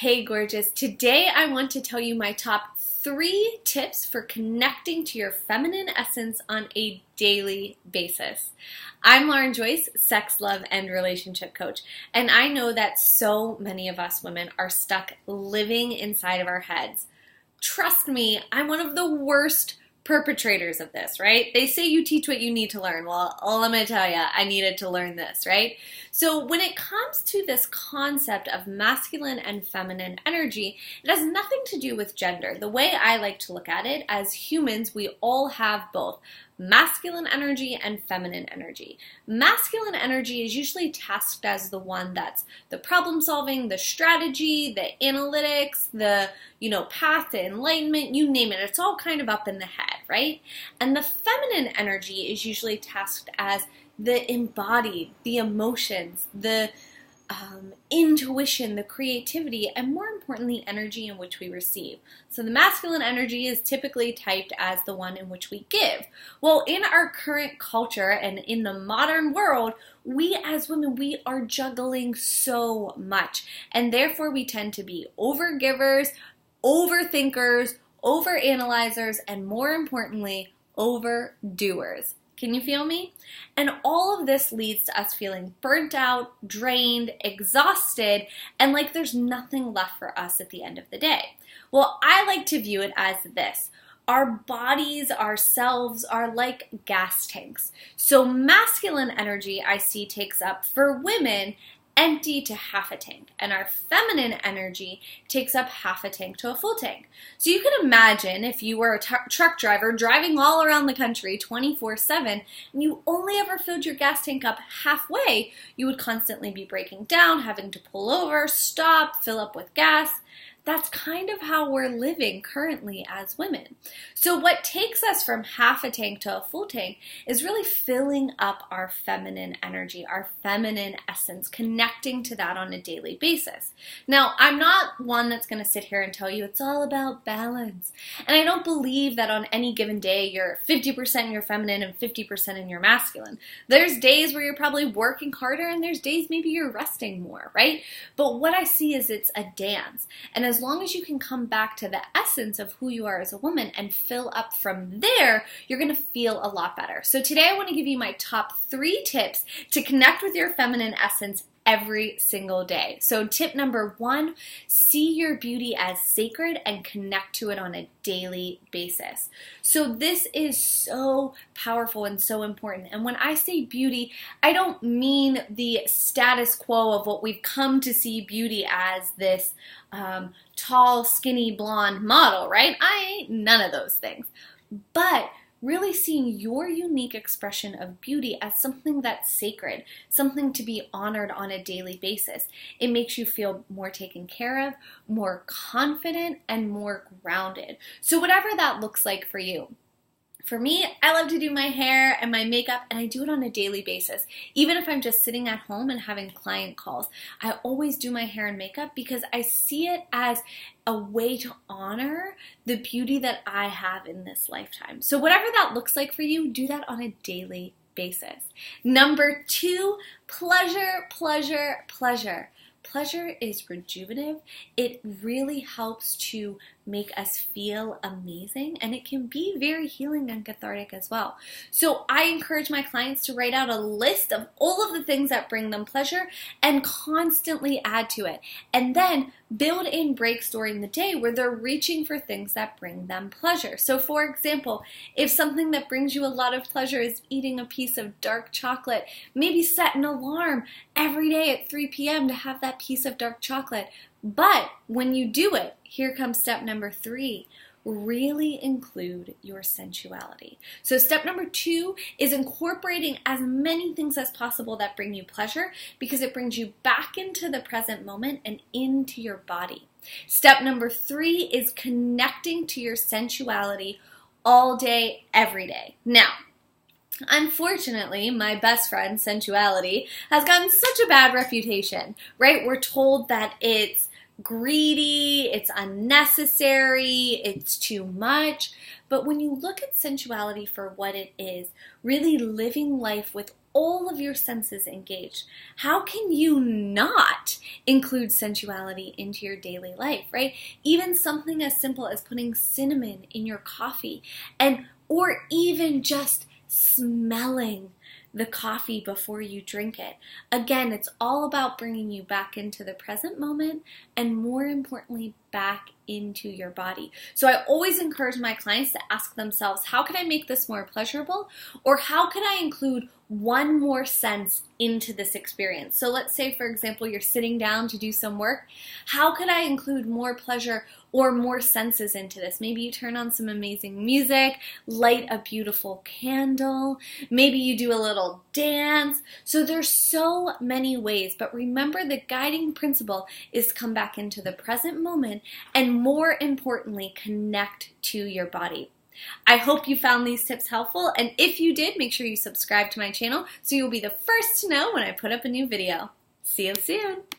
Hey gorgeous, today I want to tell you my top 3 tips for connecting to your feminine essence on a daily basis. I'm Lauren Joyce, sex, love, and relationship coach, and I know that so many of us women are stuck living inside of our heads. Trust me, I'm one of the worst perpetrators of this, right? They say you teach what you need to learn. Well, let me tell you, I needed to learn this, right? So when it comes to this concept of masculine and feminine energy, it has nothing to do with gender. The way I like to look at it, as humans, we all have both masculine energy and feminine energy. Masculine energy is usually tasked as the one that's the problem solving, the strategy, the analytics, the path to enlightenment, you name it. It's all kind of up in the head, right? And the feminine energy is usually tasked as the embodied, the emotions, the intuition, the creativity, and more importantly, energy in which we receive. So the masculine energy is typically typed as the one in which we give. Well, in our current culture and in the modern world, we as women, we are juggling so much, and therefore we tend to be overgivers, overthinkers, overanalyzers, and more importantly, overdoers. Can you feel me? And all of this leads to us feeling burnt out, drained, exhausted, and like there's nothing left for us at the end of the day. Well, I like to view it as this. Our bodies, ourselves are like gas tanks. So masculine energy I see takes up for women empty to half a tank, and our feminine energy takes up half a tank to a full tank. So you can imagine if you were a truck driver driving all around the country 24/7 and you only ever filled your gas tank up halfway, you would constantly be breaking down, having to pull over, stop, fill up with gas. That's kind of how we're living currently as women. So what takes us from half a tank to a full tank is really filling up our feminine energy, our feminine essence, connecting to that on a daily basis. Now, I'm not one that's going to sit here and tell you it's all about balance. And I don't believe that on any given day you're 50% in your feminine and 50% in your masculine. There's days where you're probably working harder and there's days maybe you're resting more, right? But what I see is it's a dance. And as long as you can come back to the essence of who you are as a woman and fill up from there, you're going to feel a lot better. So today I want to give you my top 3 tips to connect with your feminine essence every single day. So tip number 1, see your beauty as sacred and connect to it on a daily basis. So this is so powerful and so important. And when I say beauty, I don't mean the status quo of what we've come to see beauty as, this tall, skinny, blonde model, right? I ain't none of those things. But really seeing your unique expression of beauty as something that's sacred, something to be honored on a daily basis. It makes you feel more taken care of, more confident, and more grounded. So whatever that looks like for you. For me, I love to do my hair and my makeup, and I do it on a daily basis. Even if I'm just sitting at home and having client calls, I always do my hair and makeup because I see it as a way to honor the beauty that I have in this lifetime. So whatever that looks like for you, do that on a daily basis. Number 2, pleasure, pleasure, pleasure. Pleasure is rejuvenative. It really helps to make us feel amazing, and it can be very healing and cathartic as well. So I encourage my clients to write out a list of all of the things that bring them pleasure and constantly add to it. And then build in breaks during the day where they're reaching for things that bring them pleasure. So for example, if something that brings you a lot of pleasure is eating a piece of dark chocolate, maybe set an alarm every day at 3 p.m. to have that piece of dark chocolate. But when you do it, here comes step number 3. Really include your sensuality. So step number 2 is incorporating as many things as possible that bring you pleasure, because it brings you back into the present moment and into your body. Step number 3 is connecting to your sensuality all day, every day. Now, unfortunately, my best friend, sensuality, has gotten such a bad reputation, right? We're told that it's greedy, it's unnecessary, it's too much. But when you look at sensuality for what it is, really living life with all of your senses engaged. How can you not include sensuality into your daily life, right? Even something as simple as putting cinnamon in your coffee, or even just smelling the coffee before you drink it. Again, it's all about bringing you back into the present moment, and more importantly, back into your body. So I always encourage my clients to ask themselves, how can I make this more pleasurable? Or how can I include one more sense into this experience? So let's say, for example, you're sitting down to do some work. How could I include more pleasure or more senses into this? Maybe you turn on some amazing music, light a beautiful candle, maybe you do a little dance. So there's so many ways, but remember the guiding principle is come back into the present moment, and more importantly, connect to your body. I hope you found these tips helpful, and if you did, make sure you subscribe to my channel so you'll be the first to know when I put up a new video. See you soon!